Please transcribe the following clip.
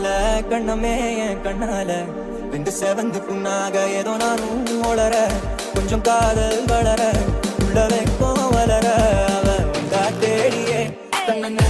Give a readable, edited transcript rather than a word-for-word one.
முன்னால கண்ணமே என் கண்ணால வெந்து செவந்து புண்ணாக ஏதோ நானும் ஒளர கொஞ்சம் காதல் வளர உள்ள வைக்கும் வளர அவ வந்தா தேடியே கண்ணன்